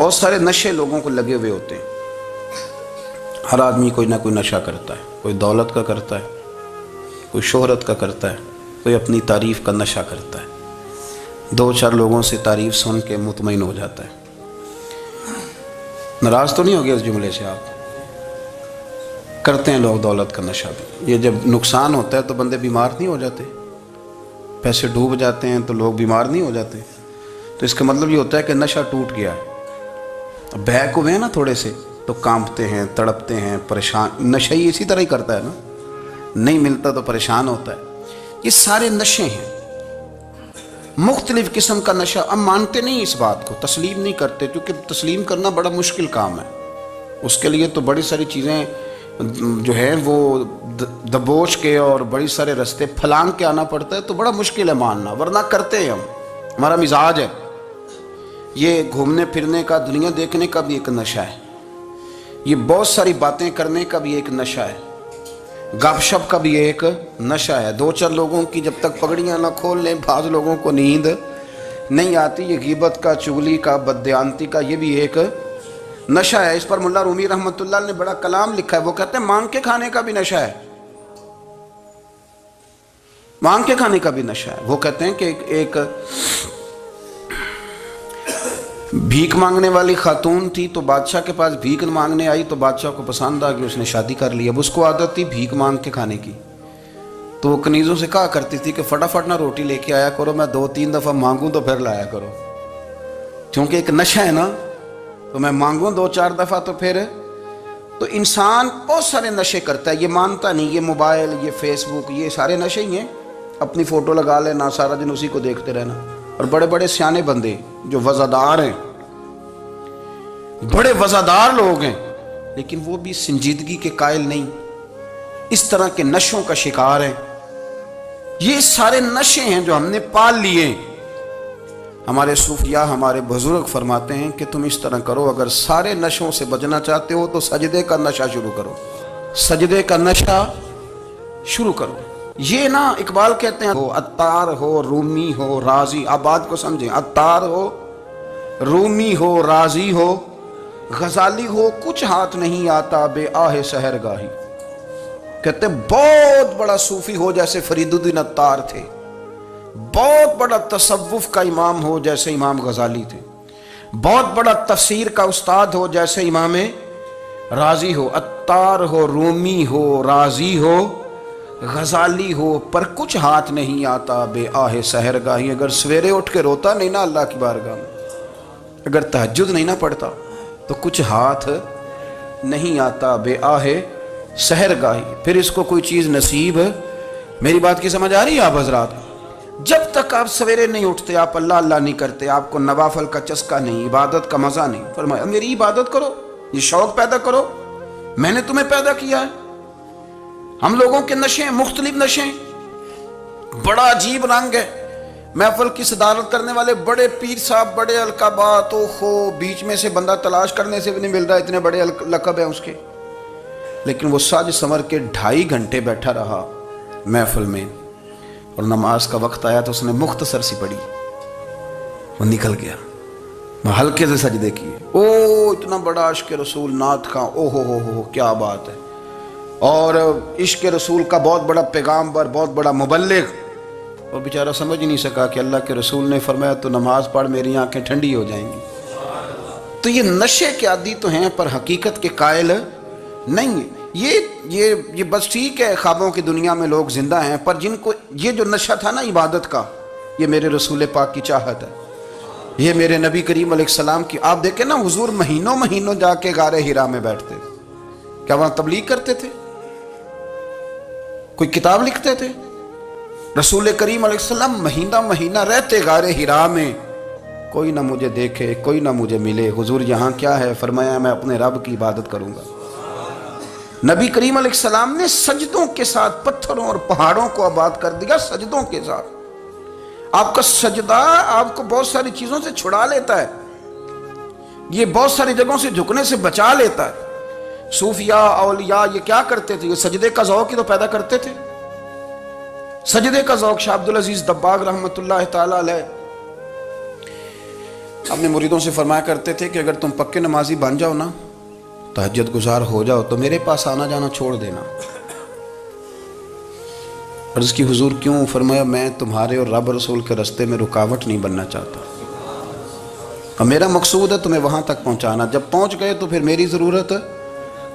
بہت سارے نشے لوگوں کو لگے ہوئے ہوتے ہیں. ہر آدمی کوئی نہ کوئی نشہ کرتا ہے. کوئی دولت کا کرتا ہے, کوئی شہرت کا کرتا ہے, کوئی اپنی تعریف کا نشہ کرتا ہے. دو چار لوگوں سے تعریف سن کے مطمئن ہو جاتا ہے. ناراض تو نہیں ہو گیا اس جملے سے آپ؟ کرتے ہیں لوگ دولت کا نشہ بھی. یہ جب نقصان ہوتا ہے تو بندے بیمار نہیں ہو جاتے؟ پیسے ڈوب جاتے ہیں تو لوگ بیمار نہیں ہو جاتے؟ تو اس کا مطلب یہ ہوتا ہے کہ نشہ ٹوٹ گیا ہے. بہک ہوئے ہیں نا تھوڑے سے تو کانپتے ہیں, تڑپتے ہیں, پریشان. نشہ ہی اسی طرح ہی کرتا ہے نا, نہیں ملتا تو پریشان ہوتا ہے. یہ سارے نشے ہیں, مختلف قسم کا نشہ. ہم مانتے نہیں اس بات کو, تسلیم نہیں کرتے, کیونکہ تسلیم کرنا بڑا مشکل کام ہے. اس کے لیے تو بڑی ساری چیزیں جو ہیں وہ دبوچ کے اور بڑی سارے رستے پھلانگ کے آنا پڑتا ہے. تو بڑا مشکل ہے ماننا, ورنہ کرتے ہیں ہم. ہمارا مزاج ہے. یہ گھومنے پھرنے کا, دنیا دیکھنے کا بھی ایک نشہ ہے. یہ بہت ساری باتیں کرنے کا بھی ایک نشہ ہے. گپ شپ کا بھی ایک نشہ ہے. دو چار لوگوں کی جب تک پگڑیاں نہ کھول لیں, بعض لوگوں کو نیند نہیں آتی. یہ غیبت کا, چغلی کا, بددیانتی کا یہ بھی ایک نشہ ہے. اس پر ملا رومی رحمۃ اللہ نے بڑا کلام لکھا ہے. وہ کہتے ہیں مانگ کے کھانے کا بھی نشہ ہے. مانگ کے کھانے کا بھی نشہ ہے. وہ کہتے ہیں کہ ایک بھیک مانگنے والی خاتون تھی, تو بادشاہ کے پاس بھیک مانگنے آئی, تو بادشاہ کو پسند آ گئی, اس نے شادی کر لی. اب اس کو عادت تھی بھیک مانگ کے کھانے کی, تو وہ کنیزوں سے کہا کرتی تھی کہ فٹافٹ نہ روٹی لے کے آیا کرو, میں 2-3 دفعہ مانگوں تو پھر لایا کرو. کیونکہ ایک نشہ ہے نا, تو میں مانگوں 2-4 دفعہ تو پھر. تو انسان بہت سارے نشے کرتا ہے, یہ مانتا نہیں. یہ موبائل, یہ فیس بک, یہ سارے نشے ہی ہیں. اپنی فوٹو لگا لینا, سارا دن اسی کو دیکھتے رہنا. اور بڑے بڑے سیانے بندے جو وزادار ہیں, بڑے وزادار لوگ ہیں, لیکن وہ بھی سنجیدگی کے قائل نہیں, اس طرح کے نشوں کا شکار ہیں. یہ سارے نشے ہیں جو ہم نے پال لیے. ہمارے صوفیاء, ہمارے بزرگ فرماتے ہیں کہ تم اس طرح کرو, اگر سارے نشوں سے بچنا چاہتے ہو تو سجدے کا نشہ شروع کرو. سجدے کا نشہ شروع کرو. یہ نا اقبال کہتے ہیں, ہو عطار ہو, رومی ہو, رازی. آپ بات کو سمجھیں, عطار ہو, رومی ہو, رازی ہو, غزالی ہو, کچھ ہاتھ نہیں آتا بے آہ سحر گاہی. کہتے ہیں بہت بڑا صوفی ہو جیسے فرید الدین عطار تھے, بہت بڑا تصوف کا امام ہو جیسے امام غزالی تھے, بہت بڑا تفسیر کا استاد ہو جیسے امام رازی ہو. عطار ہو, رومی ہو, رازی ہو, غزالی ہو, پر کچھ ہاتھ نہیں آتا بے آہ سحر گاہی. اگر سویرے اٹھ کے روتا نہیں نا اللہ کی بارگاہ میں, اگر تہجد نہیں نہ پڑھتا, تو کچھ ہاتھ نہیں آتا بے آہ سحر گاہی. پھر اس کو کوئی چیز نصیب. میری بات کی سمجھ آ رہی ہے آپ حضرات؟ جب تک آپ سویرے نہیں اٹھتے, آپ اللہ اللہ نہیں کرتے, آپ کو نوافل کا چسکا نہیں, عبادت کا مزہ نہیں. فرمایا میری عبادت کرو, یہ شوق پیدا کرو, میں نے تمہیں پیدا کیا ہے. ہم لوگوں کے نشے ہیں, مختلف نشے ہیں, بڑا عجیب رنگ ہے. محفل کی صدارت کرنے والے بڑے پیر صاحب, بڑے القابات, بیچ میں سے بندہ تلاش کرنے سے بھی نہیں مل رہا, اتنے بڑے لقب ہیں اس کے. لیکن وہ سج سنور کے 2.5 گھنٹے بیٹھا رہا محفل میں, اور نماز کا وقت آیا تو اس نے مختصر سی پڑھی, وہ نکل گیا. ہلکے سے سجدے کیے. اتنا بڑا عشق رسول, نعت خواں, ہو کیا بات ہے. اور عشق رسول کا بہت بڑا پیغامبر, بہت بڑا مبلغ, اور بیچارہ سمجھ ہی نہیں سکا کہ اللہ کے رسول نے فرمایا تو نماز پڑھ, میری آنکھیں ٹھنڈی ہو جائیں گی. تو یہ نشے کے عادی تو ہیں, پر حقیقت کے قائل نہیں. یہ بس ٹھیک ہے, خوابوں کی دنیا میں لوگ زندہ ہیں, پر جن کو یہ جو نشہ تھا نا عبادت کا, یہ میرے رسول پاک کی چاہت ہے, یہ میرے نبی کریم علیہ السلام کی. آپ دیکھیں نا, حضور مہینوں جا کے غار حرا میں بیٹھتے. کیا وہاں تبلیغ کرتے تھے؟ کوئی کتاب لکھتے تھے؟ رسول کریم علیہ السلام مہینہ رہتے غار حرا میں. کوئی نہ مجھے دیکھے, کوئی نہ مجھے ملے. حضور یہاں کیا ہے؟ فرمایا میں اپنے رب کی عبادت کروں گا. نبی کریم علیہ السلام نے سجدوں کے ساتھ پتھروں اور پہاڑوں کو آباد کر دیا, سجدوں کے ساتھ. آپ کا سجدہ آپ کو بہت ساری چیزوں سے چھڑا لیتا ہے, یہ بہت ساری جگہوں سے جھکنے سے بچا لیتا ہے. صوفیاء, اولیاء یہ کیا کرتے تھے؟ یہ سجدے کا ذوق ہی تو پیدا کرتے تھے. سجدے کا ذوق. شاہ عبدالعزیز دباغ رحمۃ اللہ تعالی علیہ اپنے مریدوں سے فرمایا کرتے تھے کہ اگر تم پکے نمازی بن جاؤ نا، تہجد گزار ہو جاؤ، تو میرے پاس آنا جانا چھوڑ دینا۔ عرض کی حضور کیوں؟ فرمایا میں تمہارے اور رب رسول کے راستے میں رکاوٹ نہیں بننا چاہتا، اور میرا مقصود ہے تمہیں وہاں تک پہنچانا۔ جب پہنچ گئے تو پھر میری ضرورت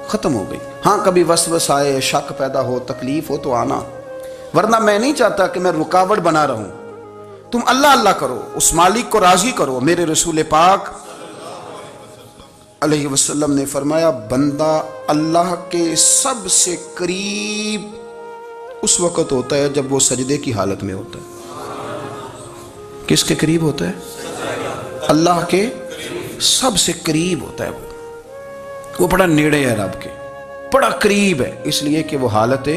ختم ہو گئی۔ ہاں کبھی وسوس آئے، شک پیدا ہو، تکلیف ہو تو آنا، ورنہ میں نہیں چاہتا کہ میں رکاوٹ بنا رہوں۔ تم اللہ اللہ کرو، اس مالک کو راضی کرو۔ میرے رسول پاک علیہ وسلم نے فرمایا بندہ اللہ کے سب سے قریب اس وقت ہوتا ہے جب وہ سجدے کی حالت میں ہوتا ہے۔ کس کے قریب ہوتا ہے؟ اللہ کے سب سے قریب ہوتا ہے۔ وہ بڑا نیڑے ہے رب کے، بڑا قریب ہے، اس لیے کہ وہ حالت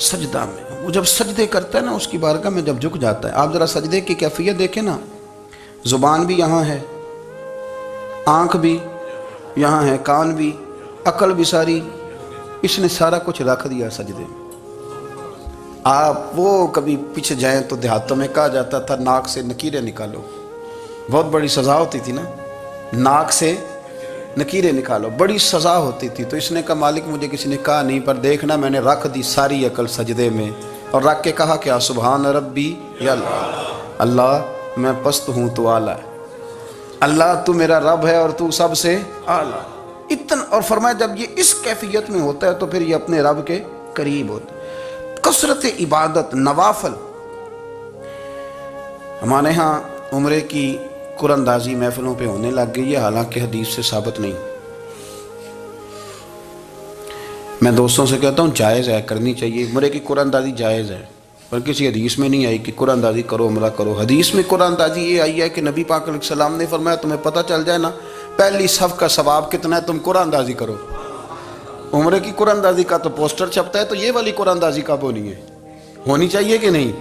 سجدہ میں۔ وہ جب سجدے کرتا ہے نا، اس کی بارگاہ میں جب جھک جاتا ہے، آپ ذرا سجدے کی کیفیت دیکھیں نا، زبان بھی یہاں ہے، آنکھ بھی یہاں ہے، کان بھی، عقل بھی ساری، اس نے سارا کچھ رکھ دیا سجدے میں۔ آپ وہ کبھی پیچھے جائیں تو دیہاتوں میں کہا جاتا تھا ناک سے نکیریں نکالو، بہت بڑی سزا ہوتی تھی نا، ناک سے نکیریں نکالو، بڑی سزا ہوتی تھی۔ تو اس نے کہا مالک مجھے کسی نے کہا نہیں، پر دیکھنا میں نے رکھ دی ساری عقل سجدے میں، اور رکھ کے کہا کیا؟ سبحان ربی یا اللہ، اللہ میں پست ہوں تو اعلیٰ ہے، اللہ تو میرا رب ہے اور تو سب سے اعلیٰ اتنا۔ اور فرمایا جب یہ اس کیفیت میں ہوتا ہے تو پھر یہ اپنے رب کے قریب ہوتا ہے۔ کثرت عبادت، نوافل۔ ہمارے ہاں عمرے کی قرآن اندازی محفلوں پہ ہونے لگ گئی ہے، حالانکہ حدیث سے ثابت نہیں۔ میں دوستوں سے کہتا ہوں جائز ہے، کرنی چاہیے، عمرے کی قرآن اندازی جائز ہے، پر کسی حدیث میں نہیں آئی کہ قرآن اندازی کرو عمرہ کرو۔ حدیث میں قرآن اندازی یہ آئی ہے کہ نبی پاک علیہ السلام نے فرمایا تمہیں پتہ چل جائے نا پہلی صف کا ثواب کتنا ہے، تم قرآن اندازی کرو۔ عمرے کی قرآن اندازی کا تو پوسٹر چھپتا ہے، تو یہ والی قرآن اندازی کب ہونی ہے؟ ہونی چاہیے کہ نہیں؟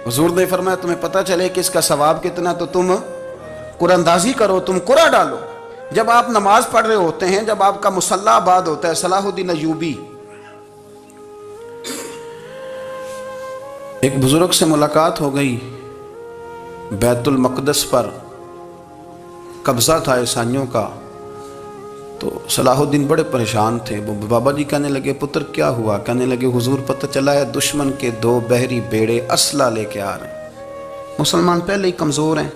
حضور نے فرمایا تمہیں پتہ چلے کہ اس کا ثواب کتنا، تو تم قرآن اندازی کرو، تم قرآن ڈالو۔ جب آپ نماز پڑھ رہے ہوتے ہیں، جب آپ کا مصلی آباد ہوتا ہے، صلاح الدین ایوبی ایک بزرگ سے ملاقات ہو گئی، بیت المقدس پر قبضہ تھا عیسائیوں کا، تو صلاح الدین بڑے پریشان تھے۔ وہ بابا جی کہنے لگے پتر کیا ہوا؟ کہنے لگے حضور پتہ چلا ہے دشمن کے 2 بحری بیڑے اسلحہ لے کے آ رہے ہیں، مسلمان پہلے ہی کمزور ہیں،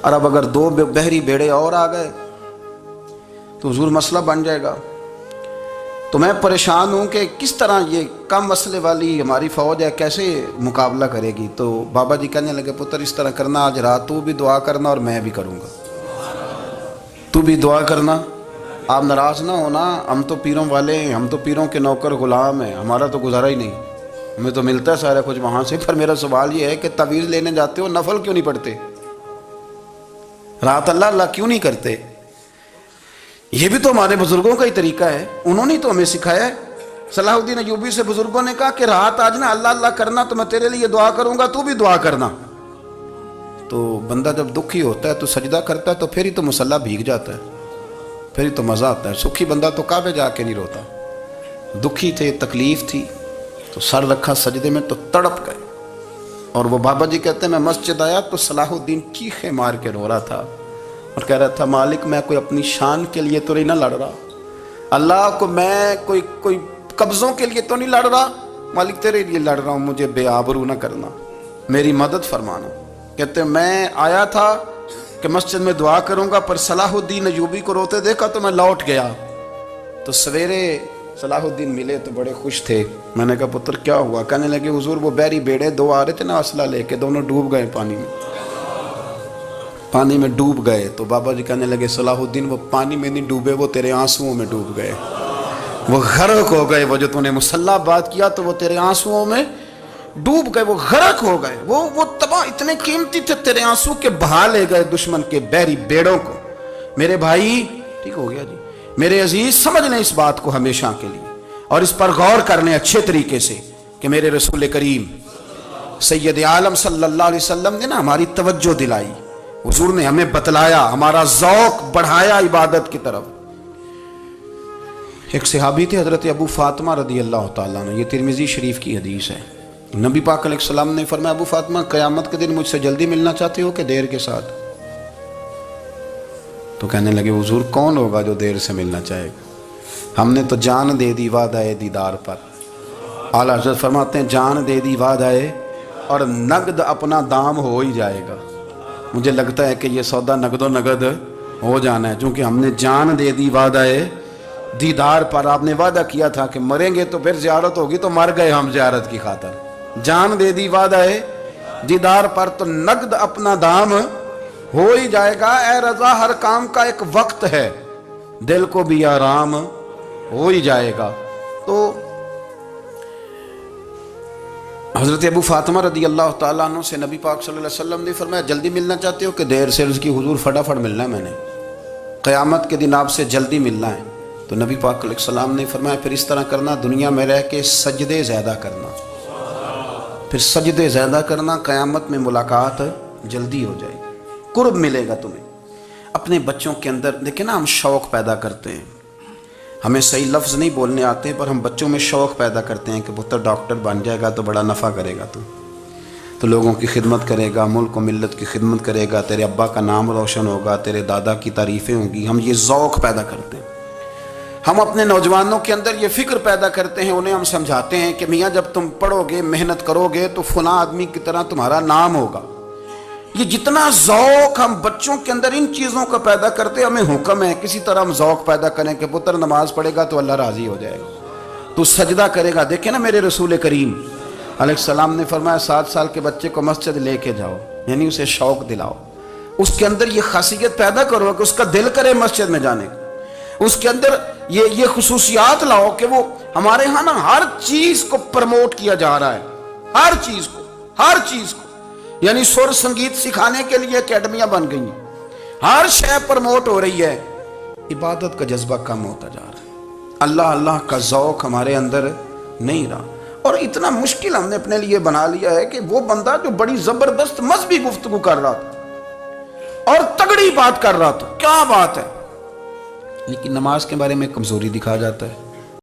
اور اب اگر 2 بحری بیڑے اور آ گئے تو حضور مسئلہ بن جائے گا۔ تو میں پریشان ہوں کہ کس طرح یہ کم مسئلے والی ہماری فوج ہے کیسے مقابلہ کرے گی۔ تو بابا جی کہنے لگے پتر اس طرح کرنا، آج رات تو بھی دعا کرنا اور میں بھی کروں گا، تو بھی دعا کرنا، آپ ناراض نہ ہونا، ہم تو پیروں والے ہیں، ہم تو پیروں کے نوکر غلام ہیں، ہمارا تو گزارا ہی نہیں، ہمیں تو ملتا ہے سارا کچھ وہاں سے۔ پر میرا سوال یہ ہے کہ تعویذ لینے جاتے ہو نفل کیوں نہیں پڑھتے؟ رات اللہ اللہ کیوں نہیں کرتے؟ یہ بھی تو ہمارے بزرگوں کا ہی طریقہ ہے، انہوں نے تو ہمیں سکھایا ہے۔ صلاح الدین ایوبی سے بزرگوں نے کہا کہ رات آج نا اللہ اللہ کرنا، تو میں تیرے لیے دعا کروں گا، تو بھی دعا کرنا۔ تو بندہ جب دکھی ہوتا ہے تو سجدہ کرتا ہے، تو پھر ہی تو مصلی بھیگ جاتا ہے، پھر ہی تو مزہ آتا ہے۔ سکھی بندہ تو کعبے جا کے نہیں روتا، دکھی تھے، تکلیف تھی، تو سر رکھا سجدے میں تو تڑپ گئے۔ اور وہ بابا جی کہتے ہیں میں مسجد آیا تو صلاح الدین چیخے مار کے رو رہا تھا اور کہہ رہا تھا مالک میں کوئی اپنی شان کے لیے تو نہیں نہ لڑ رہا، اللہ کو میں کوئی قبضوں کے لیے تو نہیں لڑ رہا، مالک تیرے لیے لڑ رہا ہوں، مجھے بے آبرو نہ کرنا، میری مدد فرمانا۔ کہتے ہیں میں آیا تھا کہ مسجد میں دعا کروں گا، پر صلاح الدین ایوبی کو روتے دیکھا تو میں لوٹ گیا۔ تو سویرے صلاح الدین ملے تو بڑے خوش تھے۔ میں نے کہا پتر کیا ہوا؟ کہنے لگے حضور وہ بحری بیڑے 2 آ رہے تھے نا اسلحہ لے کے، دونوں ڈوب گئے پانی میں ڈوب گئے۔ تو بابا جی کہنے لگے صلاح الدین وہ پانی میں نہیں ڈوبے، وہ تیرے آنسوؤں میں ڈوب گئے، وہ غرق ہو گئے، وہ جو تو نے مصلی بات کیا تو وہ تیرے آنسوؤں میں ڈوب گئے، وہ غرق ہو گئے، وہ تباہ، اتنے قیمتی تھے تیرے آنسو کے بہا لے گئے دشمن کے بحری بیڑوں کو۔ میرے بھائی ٹھیک ہو گیا جی، میرے عزیز سمجھ لیں اس بات کو ہمیشہ کے لیے، اور اس پر غور کرنے اچھے طریقے سے کہ میرے رسول کریم سید عالم صلی اللہ علیہ وسلم نے نا ہماری توجہ دلائی، حضور نے ہمیں بتلایا، ہمارا ذوق بڑھایا عبادت کی طرف۔ ایک صحابی تھے حضرت ابو فاطمہ رضی اللہ تعالیٰ عنہ، یہ ترمذی شریف کی حدیث ہے۔ نبی پاک علیہ السلام نے فرمایا ابو فاطمہ قیامت کے دن مجھ سے جلدی ملنا چاہتے ہو کہ دیر کے ساتھ؟ تو کہنے لگے حضور کون ہوگا جو دیر سے ملنا چاہے گا؟ ہم نے تو جان دے دی وعدہ دیدار پر۔ اعلیٰ حضرت فرماتے ہیں جان دے دی وعدہ اور نقد اپنا دام ہو ہی جائے گا۔ مجھے لگتا ہے کہ یہ سودا نقد و نقد ہو جانا ہے، چونکہ ہم نے جان دے دی وعدہ دیدار پر۔ آپ نے وعدہ کیا تھا کہ مریں گے تو پھر زیارت ہوگی، تو مر گئے ہم زیارت کی خاطر۔ جان دے دی وعدہ دیدار پر تو نقد اپنا دام ہو ہی جائے گا۔ اے رضا ہر کام کا ایک وقت ہے، دل کو بھی آرام ہو ہی جائے گا۔ تو حضرت ابو فاطمہ رضی اللہ تعالیٰ عنہ سے نبی پاک صلی اللہ علیہ وسلم نے فرمایا جلدی ملنا چاہتے ہو کہ دیر سے؟ عرض کی حضور فٹافٹ ملنا ہے، میں نے قیامت کے دن آپ سے جلدی ملنا ہے۔ تو نبی پاک علیہ السلام نے فرمایا پھر اس طرح کرنا، دنیا میں رہ کے سجدے زیادہ کرنا، پھر سجدے زیادہ کرنا، قیامت میں ملاقات جلدی ہو جائے گی، قرب ملے گا تمہیں۔ اپنے بچوں کے اندر دیکھیں نا، ہم شوق پیدا کرتے ہیں، ہمیں صحیح لفظ نہیں بولنے آتے پر ہم بچوں میں شوق پیدا کرتے ہیں کہ پتر ڈاکٹر بن جائے گا تو بڑا نفع کرے گا، تو لوگوں کی خدمت کرے گا، ملک و ملت کی خدمت کرے گا، تیرے ابا کا نام روشن ہوگا، تیرے دادا کی تعریفیں ہوں گی۔ ہم یہ ذوق پیدا کرتے ہیں۔ ہم اپنے نوجوانوں کے اندر یہ فکر پیدا کرتے ہیں، انہیں ہم سمجھاتے ہیں کہ میاں جب تم پڑھو گے، محنت کرو گے تو فلاں آدمی کی طرح تمہارا نام ہوگا۔ یہ جتنا ذوق ہم بچوں کے اندر ان چیزوں کا پیدا کرتے ہیں، ہمیں حکم ہے کسی طرح ہم ذوق پیدا کریں کہ پتر نماز پڑھے گا تو اللہ راضی ہو جائے گا، تو سجدہ کرے گا۔ دیکھیں نا میرے رسول کریم علیہ السلام نے فرمایا 7 سال کے بچے کو مسجد لے کے جاؤ، یعنی اسے شوق دلاؤ، اس کے اندر یہ خاصیت پیدا کرو کہ اس کا دل کرے مسجد میں جانے کا، اس کے اندر یہ خصوصیات لاؤ کہ وہ ہمارے ہاں نا ہر چیز کو پروموٹ کیا جا رہا ہے، ہر چیز کو، یعنی سر سنگیت سکھانے کے لیے اکیڈمیاں بن گئی ہیں، ہر شے پروموٹ ہو رہی ہے، عبادت کا جذبہ کم ہوتا جا رہا ہے، اللہ کا ذوق ہمارے اندر نہیں رہا۔ اور اتنا مشکل ہم نے اپنے لیے بنا لیا ہے کہ وہ بندہ جو بڑی زبردست مذہبی گفتگو کر رہا تھا اور تگڑی بات کر رہا تھا، کیا بات ہے، لیکن نماز کے بارے میں کمزوری دکھا جاتا ہے،